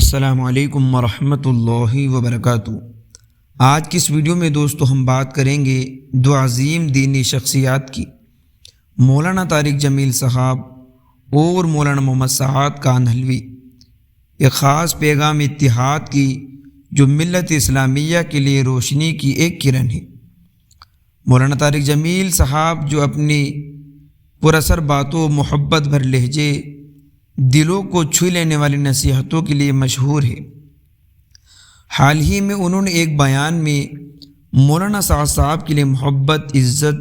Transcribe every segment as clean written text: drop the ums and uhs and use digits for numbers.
السلام علیکم ورحمۃ اللہ وبرکاتہ۔ آج کی اس ویڈیو میں دوستو ہم بات کریں گے دو عظیم دینی شخصیات کی، مولانا طارق جمیل صاحب اور مولانا محمد سعد کانہلوی، ایک خاص پیغام اتحاد کی جو ملت اسلامیہ کے لیے روشنی کی ایک کرن ہے۔ مولانا طارق جمیل صاحب جو اپنی پراثر باتوں، محبت بھر لہجے، دلوں کو چھو لینے والی نصیحتوں کے لیے مشہور ہے۔ حال ہی میں انہوں نے ایک بیان میں مولانا سعد صاحب کے لیے محبت، عزت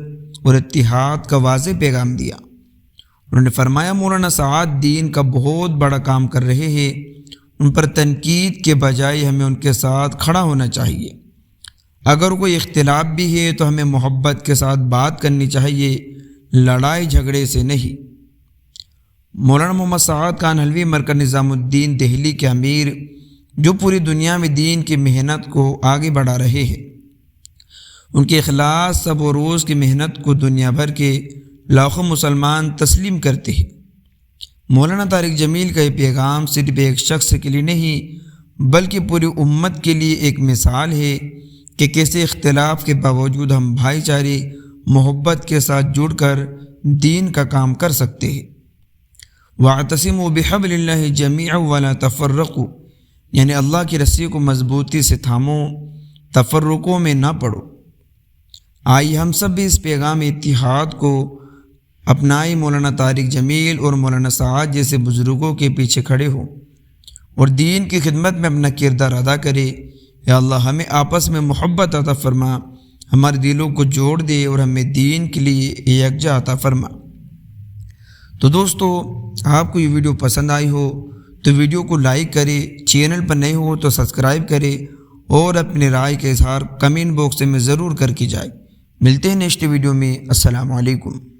اور اتحاد کا واضح پیغام دیا۔ انہوں نے فرمایا مولانا سعد دین کا بہت بڑا کام کر رہے ہیں، ان پر تنقید کے بجائے ہمیں ان کے ساتھ کھڑا ہونا چاہیے۔ اگر کوئی اختلاف بھی ہے تو ہمیں محبت کے ساتھ بات کرنی چاہیے، لڑائی جھگڑے سے نہیں۔ مولانا محمد سعد کانہلوی مرکز نظام الدین دہلی کے امیر، جو پوری دنیا میں دین کی محنت کو آگے بڑھا رہے ہیں، ان کے اخلاص، صبر و روز کی محنت کو دنیا بھر کے لاکھوں مسلمان تسلیم کرتے ہیں۔ مولانا طارق جمیل کا یہ پیغام صرف ایک شخص کے لیے نہیں بلکہ پوری امت کے لیے ایک مثال ہے کہ کیسے اختلاف کے باوجود ہم بھائی چارے، محبت کے ساتھ جڑ کر دین کا کام کر سکتے ہیں۔ وَاعْتَصِمُوا بِحَبْلِ اللَّهِ جَمِيعًا وَلَا تَفَرَّقُوا، یعنی اللہ کی رسی کو مضبوطی سے تھامو، تفرقوں میں نہ پڑو۔ آئیے ہم سب بھی اس پیغام اتحاد کو اپنائی، مولانا طارق جمیل اور مولانا سعد جیسے بزرگوں کے پیچھے کھڑے ہوں اور دین کی خدمت میں اپنا کردار ادا کرے۔ یا اللہ ہمیں آپس میں محبت عطا فرما، ہمارے دلوں کو جوڑ دے اور ہمیں دین کے لیے یکجا عطا فرما۔ تو دوستو، آپ کو یہ ویڈیو پسند آئی ہو تو ویڈیو کو لائک کرے، چینل پر نئے ہو تو سبسکرائب کرے اور اپنے رائے کا اظہار کمنٹ باکس میں ضرور کر کے جائے۔ ملتے ہیں نیکسٹ ویڈیو میں۔ السلام علیکم۔